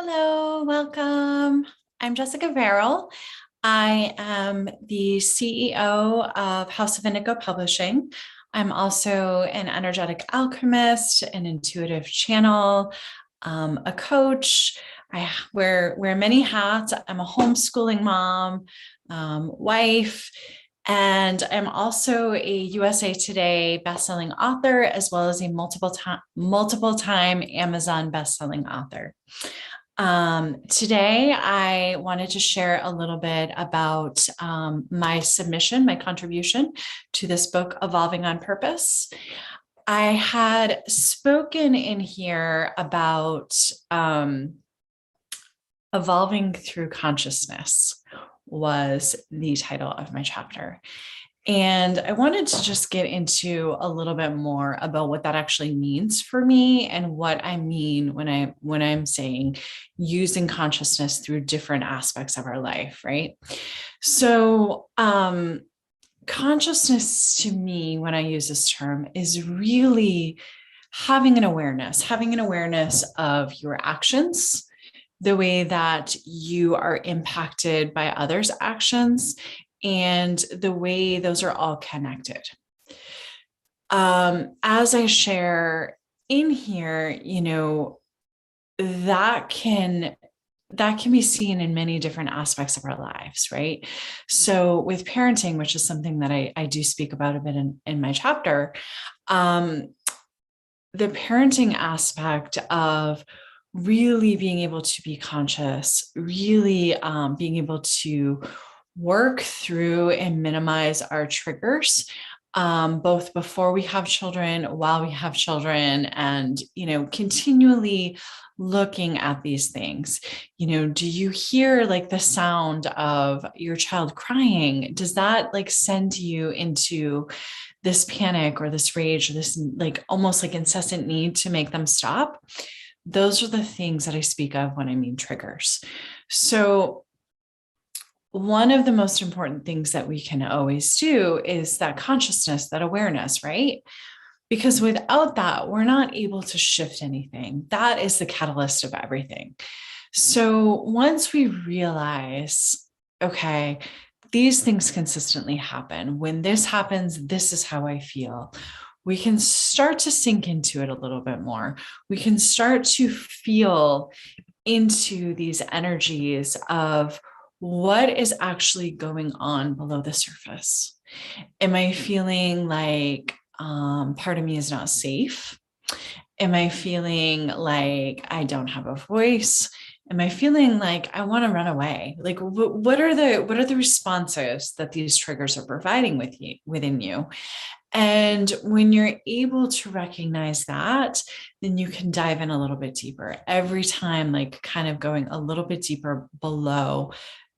Hello, welcome. I'm Jessica Verrill. I am the CEO of House of Indigo Publishing. I'm also an energetic alchemist, an intuitive channel, a coach. I wear many hats. I'm a homeschooling mom, wife, and I'm also a USA Today bestselling author, as well as a multiple time Amazon bestselling author. Today, I wanted to share a little bit about my submission, my contribution to this book, Evolving on Purpose. I had spoken in here about Evolving Through Consciousness was the title of my chapter. And I wanted to just get into a little bit more about what that actually means for me and what I mean when I'm saying using consciousness through different aspects of our life, right? So consciousness to me, when I use this term, is really having an awareness of your actions, the way that you are impacted by others' actions, and the way those are all connected. As I share in here, that can be seen in many different aspects of our lives, right? So with parenting, which is something that I do speak about a bit in my chapter, the parenting aspect of really being able to be conscious, really being able to work through and minimize our triggers, both before we have children, while we have children, and, continually looking at these things. Do you hear like the sound of your child crying? Does that like send you into this panic or this rage or this like almost like incessant need to make them stop? Those are the things that I speak of when I mean triggers. So one of the most important things that we can always do is that consciousness, that awareness, right? Because without that, we're not able to shift anything. That is the catalyst of everything. So once we realize, okay, these things consistently happen. When this happens, this is how I feel. We can start to sink into it a little bit more. We can start to feel into these energies of what is actually going on below the surface. Am I feeling like part of me is not safe? Am I feeling like I don't have a voice? Am I feeling like I want to run away? Like what are the responses that these triggers are providing within you? And when you're able to recognize that, then you can dive in a little bit deeper every time, like kind of going a little bit deeper below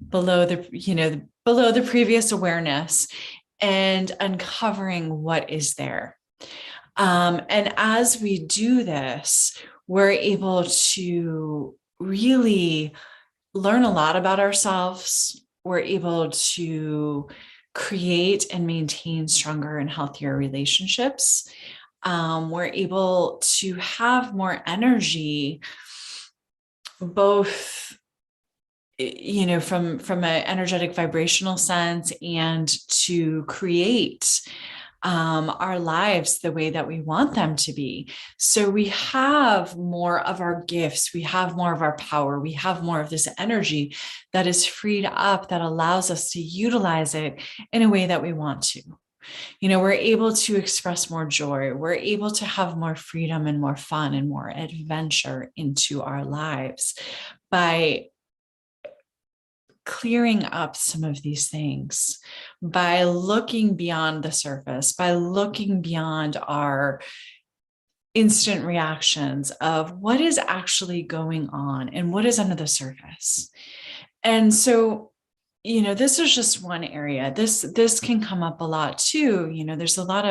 the previous awareness and uncovering what is there. And as we do this, we're able to really learn a lot about ourselves. We're able to create and maintain stronger and healthier relationships. We're able to have more energy, both from an energetic vibrational sense, and to create our lives the way that we want them to be. So we have more of our gifts, we have more of our power, we have more of this energy that is freed up, that allows us to utilize it in a way that we want to. We're able to express more joy, we're able to have more freedom and more fun and more adventure into our lives by clearing up some of these things, by looking beyond the surface, by looking beyond our instant reactions of what is actually going on and what is under the surface. And so, this is just one area. This can come up a lot too. There's a lot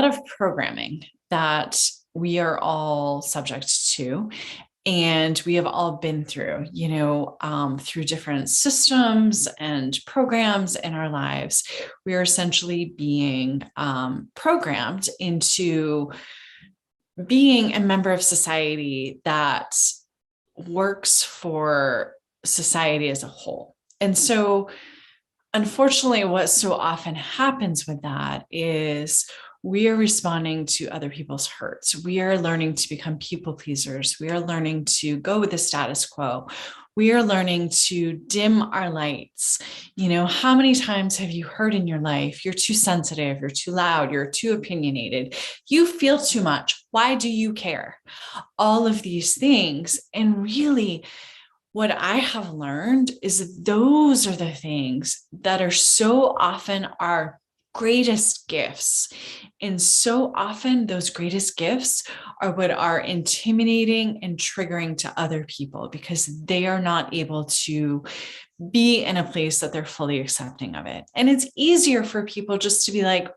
of programming that we are all subject to. And we have all been through, through different systems and programs in our lives. We are essentially being programmed into being a member of society that works for society as a whole. And so, unfortunately, what so often happens with that is we are responding to other people's hurts. We are learning to become people pleasers. We are learning to go with the status quo. We are learning to dim our lights. You know, how many times have you heard in your life, you're too sensitive, you're too loud, you're too opinionated, you feel too much. Why do you care? All of these things. And really, what I have learned is those are the things that are so often our greatest gifts. And so often those greatest gifts are what are intimidating and triggering to other people because they are not able to be in a place that they're fully accepting of it. And it's easier for people just to be like,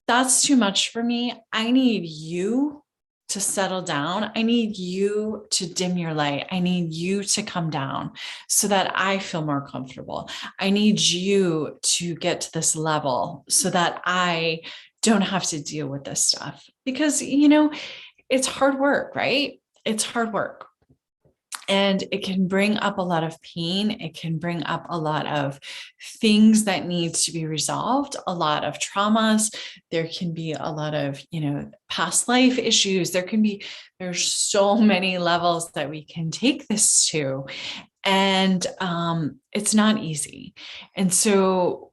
that's too much for me. I need you to settle down. I need you to dim your light. I need you to come down so that I feel more comfortable. I need you to get to this level so that I don't have to deal with this stuff because, you know, it's hard work, right? It's hard work. And it can bring up a lot of pain. It can bring up a lot of things that need to be resolved, a lot of traumas. There can be a lot of, you know, past life issues. There's so many levels that we can take this to. And it's not easy. And so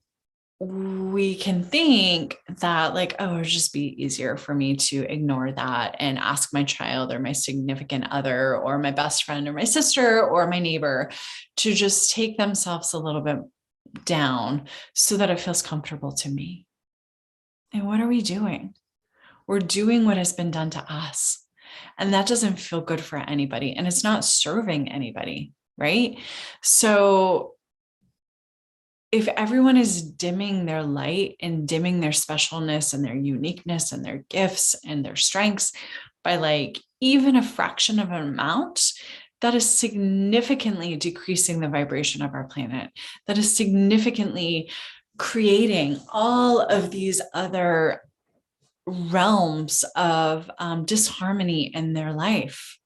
we can think that like, oh, it would just be easier for me to ignore that and ask my child or my significant other or my best friend or my sister or my neighbor to just take themselves a little bit down so that it feels comfortable to me. And what are we doing? We're doing what has been done to us. And that doesn't feel good for anybody. And it's not serving anybody, right? So if everyone is dimming their light and dimming their specialness and their uniqueness and their gifts and their strengths by like even a fraction of an amount, that is significantly decreasing the vibration of our planet. That is significantly creating all of these other realms of disharmony in their life.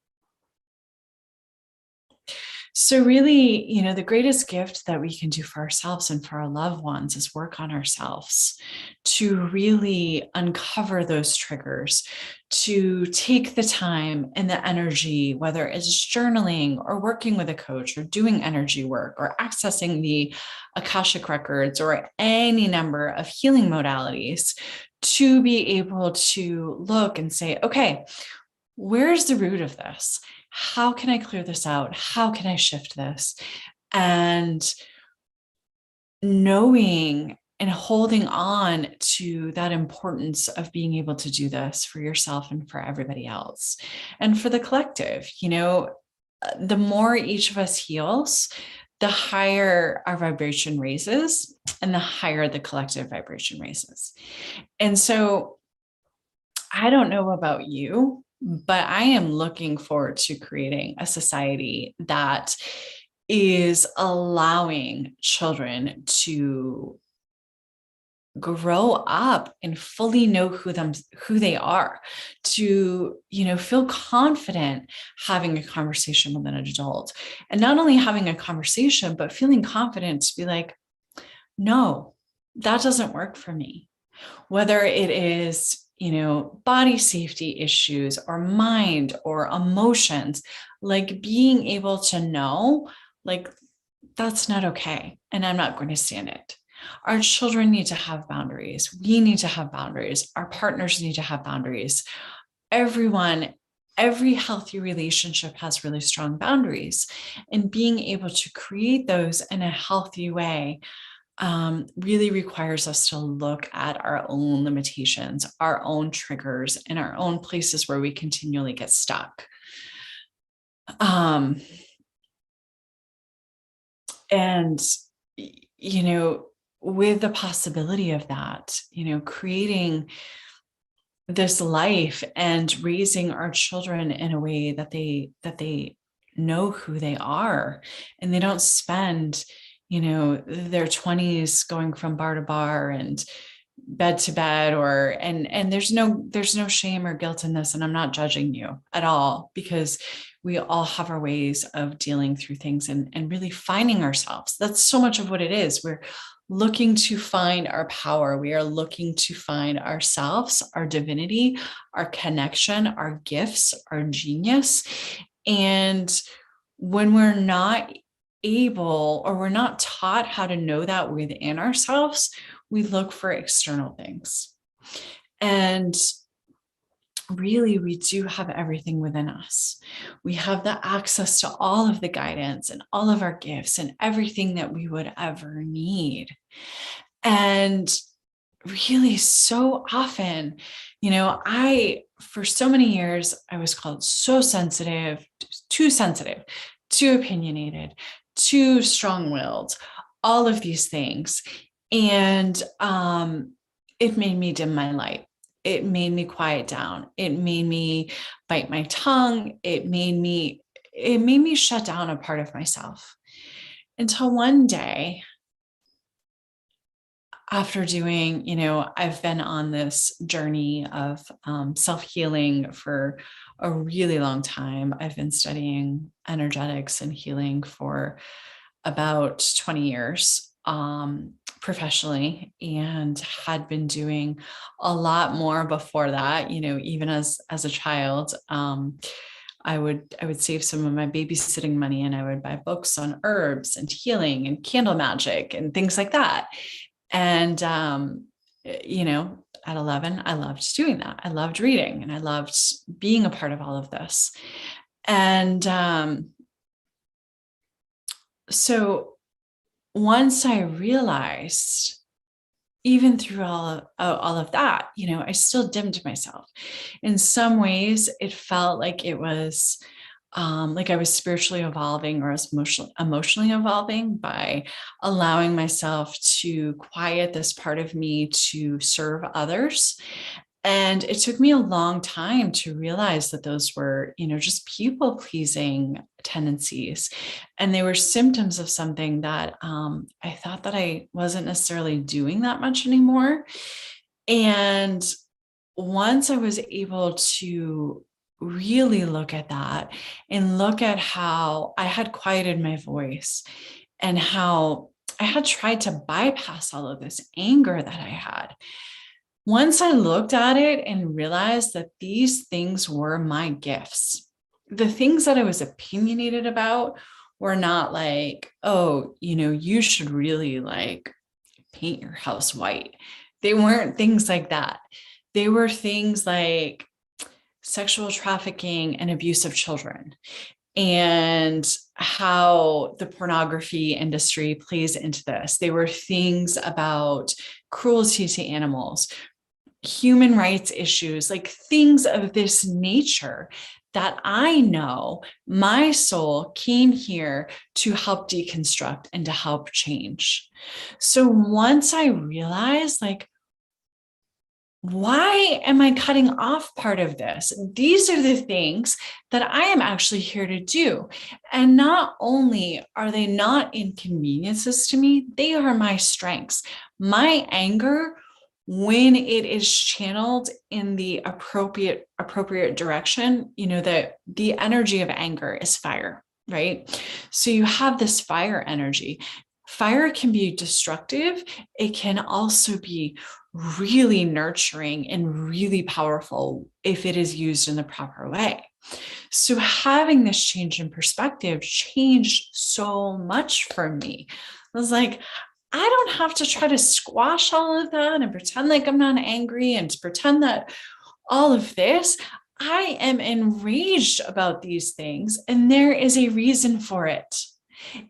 So really, you know, the greatest gift that we can do for ourselves and for our loved ones is work on ourselves to really uncover those triggers, to take the time and the energy, whether it's journaling or working with a coach or doing energy work or accessing the Akashic records or any number of healing modalities to be able to look and say, okay, where's the root of this? How can I clear this out? How can I shift this? And knowing and holding on to that importance of being able to do this for yourself and for everybody else and for the collective. You know, the more each of us heals, the higher our vibration raises and the higher the collective vibration raises. And so I don't know about you, but I am looking forward to creating a society that is allowing children to grow up and fully know who they are, to, you know, feel confident having a conversation with an adult, and not only having a conversation, but feeling confident to be like, no, that doesn't work for me. Whether it is, you know, body safety issues or mind or emotions, like being able to know, like, that's not okay. And I'm not going to stand it. Our children need to have boundaries. We need to have boundaries. Our partners need to have boundaries. Everyone, every healthy relationship has really strong boundaries. And being able to create those in a healthy way really requires us to look at our own limitations, our own triggers, and our own places where we continually get stuck. And, you know, with the possibility of that, you know, creating this life and raising our children in a way that they know who they are and they don't spend, you know, their 20s going from bar to bar and bed to bed, and there's no shame or guilt in this. And I'm not judging you at all, because we all have our ways of dealing through things and really finding ourselves. That's so much of what it is. We're looking to find our power. We are looking to find ourselves, our divinity, our connection, our gifts, our genius. And when we're not able, or we're not taught how to know that within ourselves, we look for external things. And really, we do have everything within us. We have the access to all of the guidance and all of our gifts and everything that we would ever need. And really, so often, for so many years, I was called so sensitive, too opinionated, too strong-willed, all of these things. And it made me dim my light. It made me quiet down. It made me bite my tongue. It made me shut down a part of myself, until one day, after doing, I've been on this journey of self-healing for a really long time. I've been studying energetics and healing for about 20 years professionally, and had been doing a lot more before that. Even as a child, I would save some of my babysitting money, and I would buy books on herbs and healing and candle magic and things like that. And at 11, I loved doing that. I loved reading, and I loved being a part of all of this. And so once I realized, even through all of that, I still dimmed myself. In some ways, it felt like it was like I was spiritually evolving, or I was emotionally evolving, by allowing myself to quiet this part of me to serve others. And it took me a long time to realize that those were, just people-pleasing tendencies. And they were symptoms of something that I thought that I wasn't necessarily doing that much anymore. And once I was able to really look at that, and look at how I had quieted my voice, and how I had tried to bypass all of this anger that I had. Once I looked at it and realized that these things were my gifts, the things that I was opinionated about were not like, oh, you should really paint your house white. They weren't things like that. They were things like sexual trafficking and abuse of children, and how the pornography industry plays into this. They were things about cruelty to animals, human rights issues, like things of this nature that I know my soul came here to help deconstruct and to help change. So once I realized, why am I cutting off part of this? These are the things that I am actually here to do. And not only are they not inconveniences to me, they are my strengths. My anger, when it is channeled in the appropriate direction, that the energy of anger is fire, right? So you have this fire energy. Fire can be destructive. It can also be really nurturing and really powerful if it is used in the proper way. So having this change in perspective changed so much for me. I was like, I don't have to try to squash all of that and pretend like I'm not angry, and to pretend that all of this. I am enraged about these things, and there is a reason for it.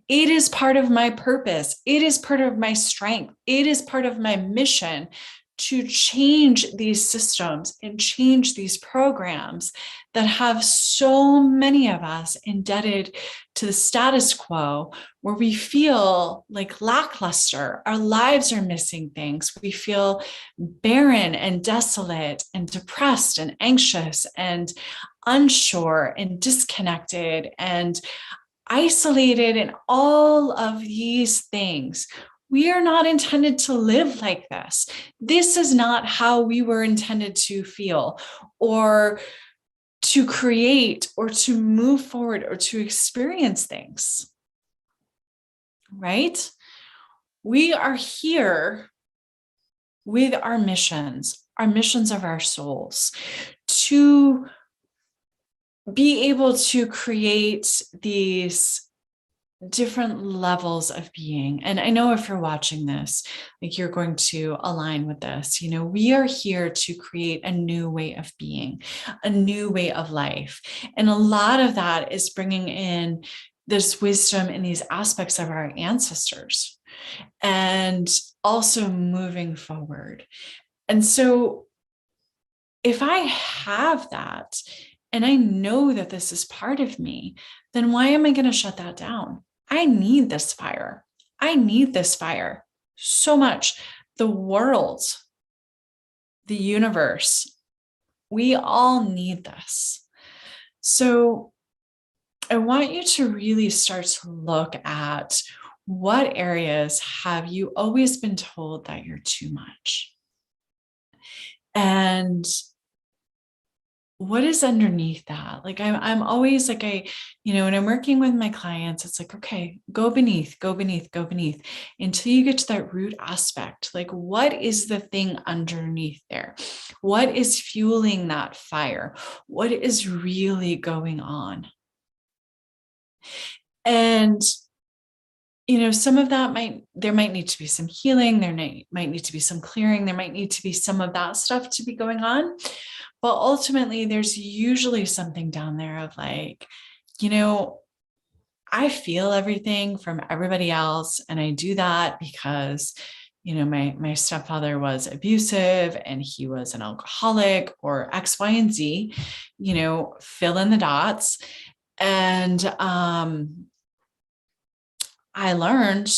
It is part of my purpose. It is part of my strength. It is part of my mission to change these systems and change these programs that have so many of us indebted to the status quo, where we feel like lackluster. Our lives are missing things. We feel barren and desolate and depressed and anxious and unsure and disconnected and isolated, and all of these things We are not intended to live like this. This is not how we were intended to feel or to create or to move forward or to experience things, right? We are here with our missions of our souls, to be able to create these different levels of being. And I know if you're watching this, like, you're going to align with this. We are here to create a new way of being, a new way of life. And a lot of that is bringing in this wisdom and these aspects of our ancestors, and also moving forward. And so if I have that, and I know that this is part of me, then why am I going to shut that down? I need this fire. I need this fire so much. The world, the universe, we all need this. So I want you to really start to look at, what areas have you always been told that you're too much? And what is underneath that? Like, I'm always like, when I'm working with my clients, it's like, okay, go beneath, go beneath, go beneath until you get to that root aspect. Like, what is the thing underneath there? What is fueling that fire? What is really going on? And some of that there might need to be some healing. There might need to be some clearing. There might need to be some of that stuff to be going on. But ultimately, there's usually something down there of like, I feel everything from everybody else. And I do that because, my stepfather was abusive and he was an alcoholic, or X, Y, and Z, fill in the dots. And I learned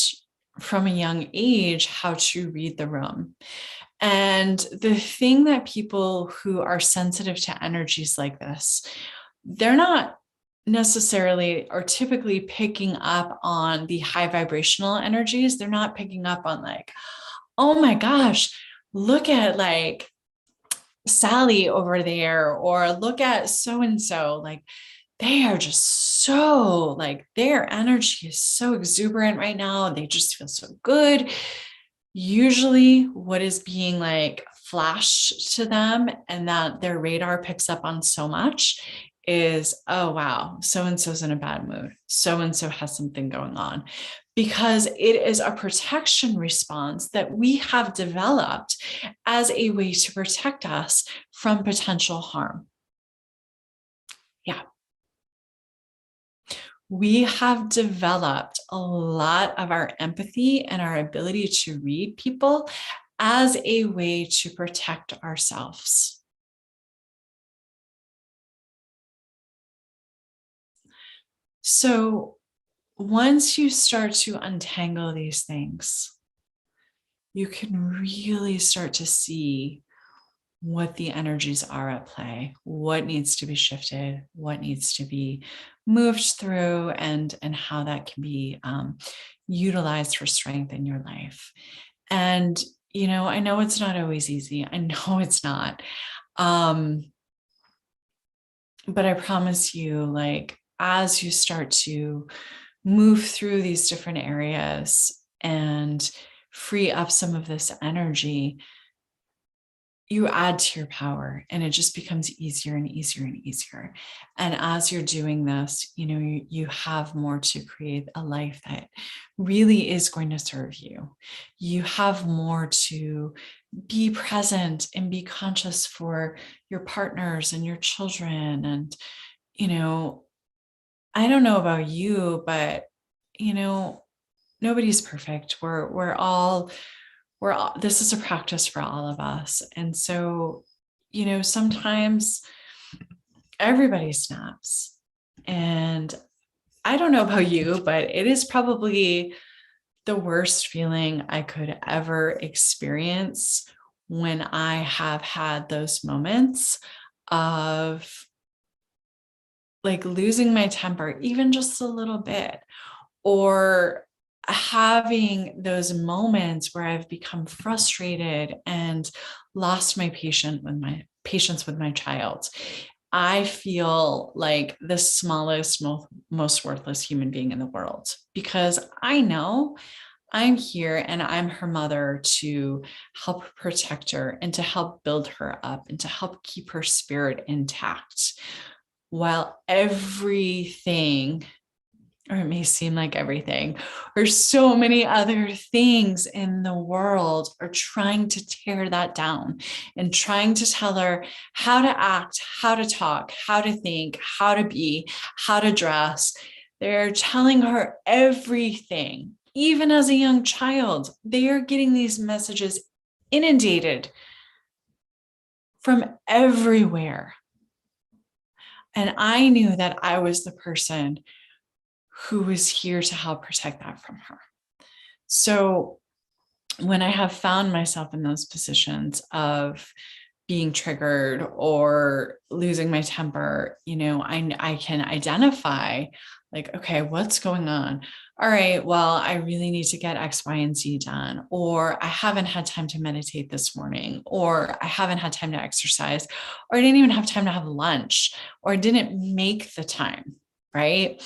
from a young age how to read the room. And the thing that people who are sensitive to energies like this, they're not necessarily or typically picking up on the high vibrational energies. They're not picking up on like, oh my gosh, look at like Sally over there, or look at so-and-so. Like, they are just so like, their energy is so exuberant right now. They just feel so good. Usually what is being like flashed to them and that their radar picks up on so much is, oh, wow, so-and-so's in a bad mood. So-and-so has something going on, because it is a protection response that we have developed as a way to protect us from potential harm. Yeah. We have developed a lot of our empathy and our ability to read people as a way to protect ourselves. So once you start to untangle these things, you can really start to see what the energies are at play, what needs to be shifted, what needs to be moved through, and how that can be utilized for strength in your life. And, I know it's not always easy. I know it's not. But I promise you, like, as you start to move through these different areas and free up some of this energy, you add to your power, and it just becomes easier and easier and easier. And as you're doing this, you have more to create a life that really is going to serve you. You have more to be present and be conscious for your partners and your children. And, I don't know about you, but, nobody's perfect. This is a practice for all of us. And so, sometimes everybody snaps. And I don't know about you, but it is probably the worst feeling I could ever experience when I have had those moments of like losing my temper, even just a little bit, or having those moments where I've become frustrated and lost my patience with my child, I feel like the smallest, most worthless human being in the world, because I know I'm here and I'm her mother to help protect her and to help build her up and to help keep her spirit intact, while everything, or it may seem like everything, or so many other things in the world are trying to tear that down and trying to tell her how to act, how to talk, how to think, how to be, how to dress. They're telling her everything. Even as a young child, they are getting these messages inundated from everywhere. And I knew that I was the person who was here to help protect that from her. So when I have found myself in those positions of being triggered or losing my temper, I can identify, like, okay, what's going on? All right, well, I really need to get X, Y, and Z done, or I haven't had time to meditate this morning, or I haven't had time to exercise, or I didn't even have time to have lunch, or I didn't make the time, right?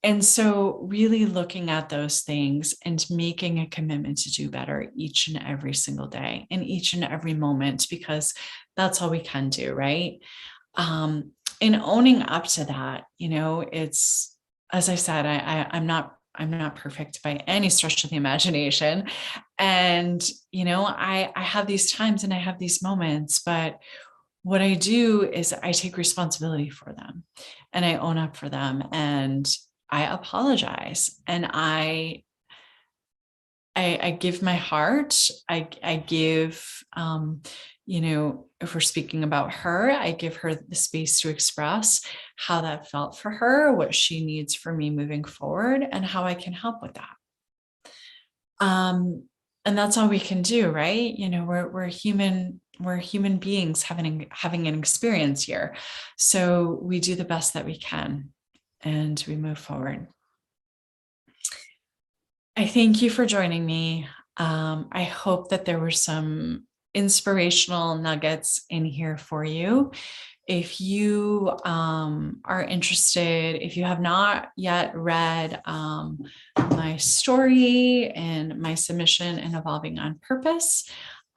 And so really looking at those things and making a commitment to do better each and every single day and each and every moment, because that's all we can do, right? And owning up to that, it's, as I said, I'm not perfect by any stretch of the imagination. And, I have these times and I have these moments, but what I do is I take responsibility for them and I own up for them and I apologize and I give my heart. I give, if we're speaking about her, I give her the space to express how that felt for her, what she needs for me moving forward, and how I can help with that. And that's all we can do, right? We're human beings having an experience here. So we do the best that we can and we move forward. I thank you for joining me. I hope that there were some inspirational nuggets in here for you. If you are interested, if you have not yet read my story and my submission in Evolving on Purpose,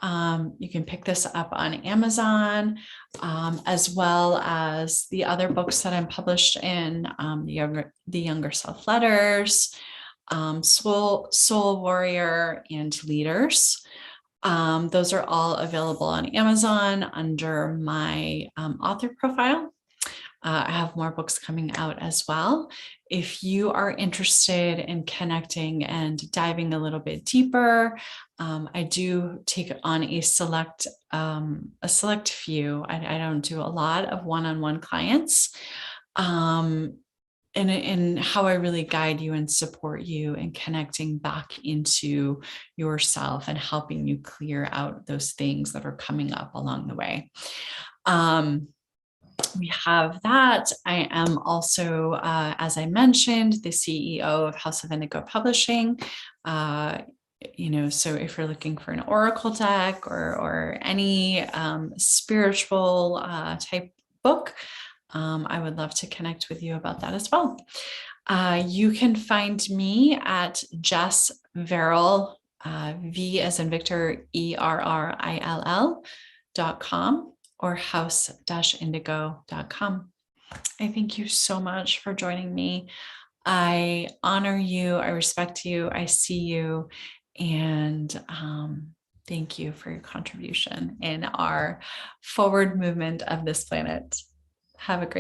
you can pick this up on Amazon, as well as the other books that I'm published in, the Younger Self Letters, Soul Warrior, and Leaders. Those are all available on Amazon under my author profile. I have more books coming out as well. If you are interested in connecting and diving a little bit deeper, I do take on a select few. I don't do a lot of one-on-one clients. And how I really guide you and support you in connecting back into yourself and helping you clear out those things that are coming up along the way. We have that. I am also, as I mentioned, the CEO of House of Indigo Publishing. So if you're looking for an oracle deck or any spiritual type book, I would love to connect with you about that as well. You can find me at Jess Verrill, V as in Victor, ERRILL.com, or house-indigo.com. I thank you so much for joining me. I honor you. I respect you. I see you. And thank you for your contribution in our forward movement of this planet. Have a great